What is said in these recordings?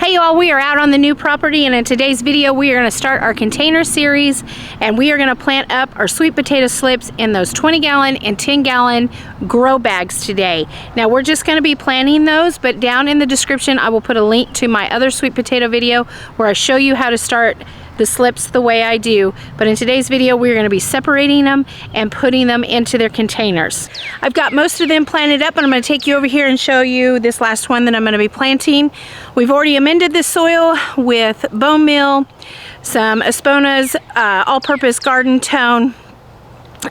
Hey y'all, we are out on the new property, and in today's video we are going to start our container series, and we are going to plant up our sweet potato slips in those 20-gallon and 10-gallon grow bags today. Now we're just going to be planting those, but down in the description I will put a link to my other sweet potato video where I show you how to start the slips the way I do. But in today's video we're going to be separating them and putting them into their containers. I've got most of them planted up, and I'm going to take you over here and show you this last one that I'm going to be planting. We've already amended the soil with bone meal, some Espona's all-purpose garden tone,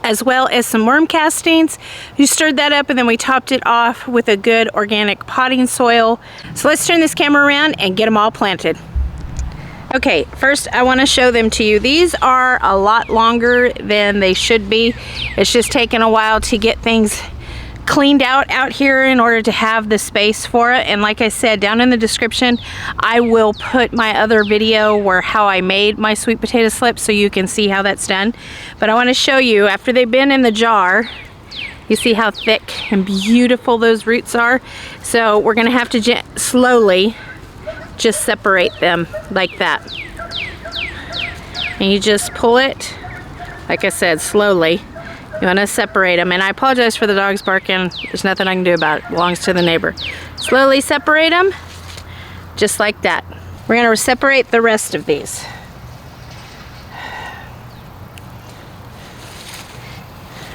as well as some worm castings. You stirred that up and then we topped it off with a good organic potting soil. So let's turn this camera around and get them all planted. Okay, first I want to show them to you. These are a lot longer than they should be. It's just taken a while to get things cleaned out here in order to have the space for it. And like I said, down in the description I will put my other video where how I made my sweet potato slips so you can see how that's done. But I want to show you after they've been in the jar. You see how thick and beautiful those roots are. So we're going to have to slowly just separate them like that, and you just pull it, like I said, slowly. You want to separate them, and I apologize for the dogs barking. There's nothing I can do about it. It belongs to the neighbor. Slowly separate them just like that. We're going to separate the rest of these.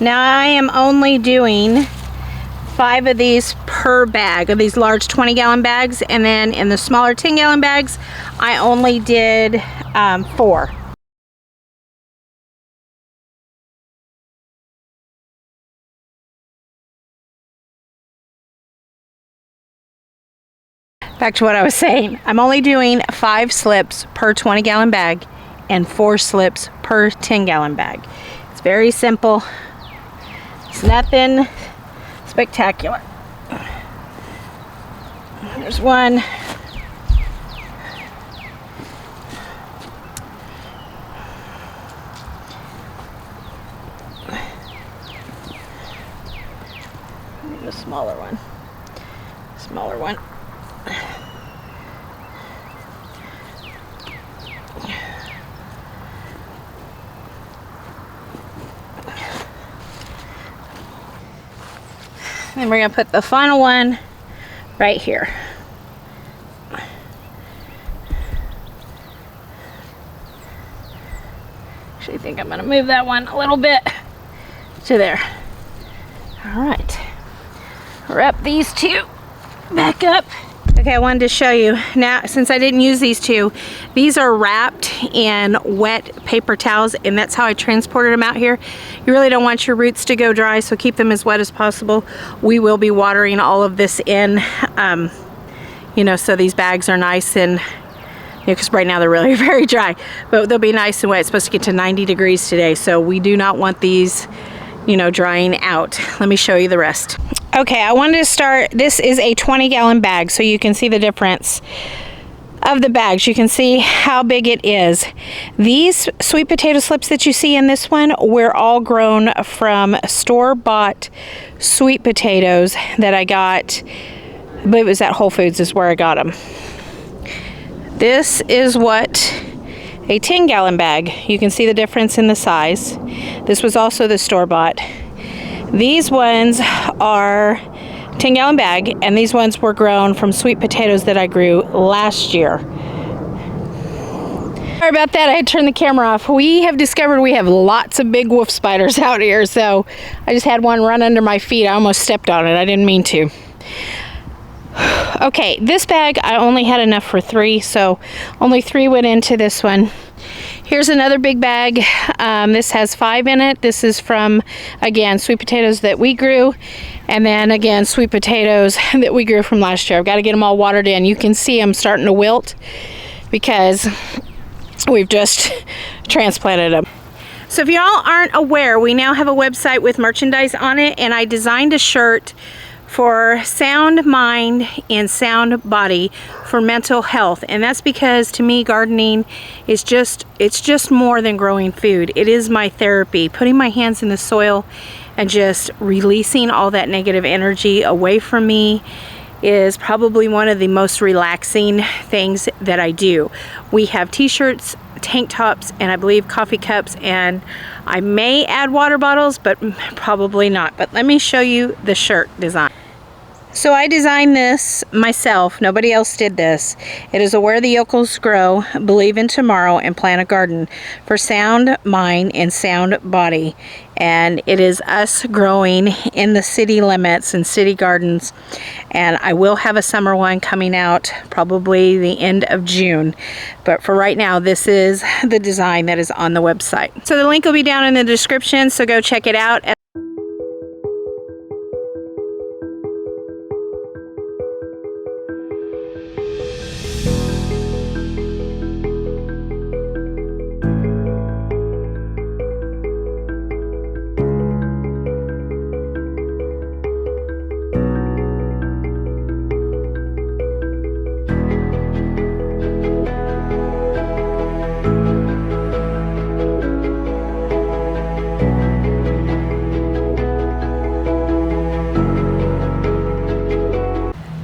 Now I am only doing 5 of these per bag, of these large 20-gallon bags, and then in the smaller 10-gallon bags I only did 4. Back to what I was saying, I'm only doing 5 slips per 20-gallon bag and 4 slips per 10-gallon bag. It's very simple. It's nothing spectacular. There's one. The smaller one. Smaller one. And we're going to put the final one right here. Actually, I think I'm going to move that one a little bit to there. All right. Wrap these 2 back up. Okay, I wanted to show you now, since I didn't use these 2, these are wrapped in wet paper towels, and that's how I transported them out here. You really don't want your roots to go dry, so keep them as wet as possible. We will be watering all of this in, you know, so these bags are nice and, because right now they're really very dry, but they'll be nice and wet. It's supposed to get to 90 degrees today, so we do not want these, you know, drying out. Let me show you the rest. Okay, I wanted to start, this is a 20-gallon bag, so you can see the difference of the bags. You can see how big it is. These sweet potato slips that you see in this one were all grown from store-bought sweet potatoes that I got, I believe it was at Whole Foods is where I got them. This is what a 10-gallon bag, you can see the difference in the size. This was also the store-bought. These ones are 10-gallon bag, and these ones were grown from sweet potatoes that I grew last year. Sorry about that, I had to turn the camera off. We have discovered we have lots of big wolf spiders out here, so I just had one run under my feet. I almost stepped on it. I didn't mean to. Okay, this bag I only had enough for 3, so only 3 went into this one. Here's another big bag. This has 5 in it. This is from, again, sweet potatoes that we grew, and then again sweet potatoes that we grew from last year. I've got to get them all watered in. You can see them starting to wilt because we've just transplanted them. So if y'all aren't aware, we now have a website with merchandise on it, and I designed a shirt for sound mind and sound body for mental health. And that's because to me gardening is it's just more than growing food. It is my therapy. Putting my hands in the soil and just releasing all that negative energy away from me is probably one of the most relaxing things that I do. We have t-shirts, tank tops, and I believe coffee cups, and I may add water bottles, but probably not. But let me show you the shirt design. So I designed this myself. Nobody else did this. It is a Where the Yokels Grow, Believe in Tomorrow, and Plant a Garden for sound mind and sound body. And it is us growing in the city limits and city gardens. And I will have a summer one coming out probably the end of June. But for right now, this is the design that is on the website. So the link will be down in the description, so go check it out.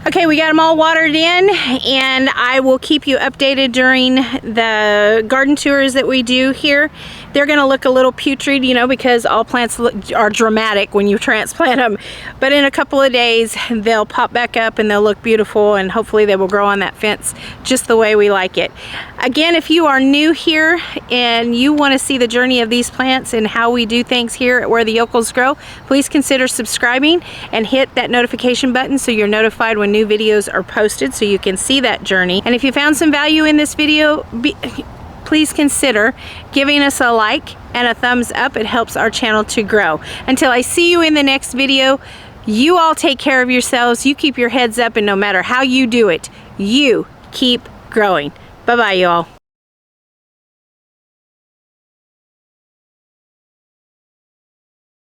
Okay, we got them all watered in, and I will keep you updated during the garden tours that we do here. They're gonna look a little putrid, you know, because all plants are dramatic when you transplant them. But in a couple of days, they'll pop back up and they'll look beautiful, and hopefully they will grow on that fence just the way we like it. Again, if you are new here and you wanna see the journey of these plants and how we do things here at Where the Yokels Grow, please consider subscribing and hit that notification button so you're notified when new videos are posted, so you can see that journey. And if you found some value in this video, please consider giving us a like and a thumbs up. It helps our channel to grow. Until I see you in the next video, you all take care of yourselves. You keep your heads up, and no matter how you do it, you keep growing. Bye-bye, y'all.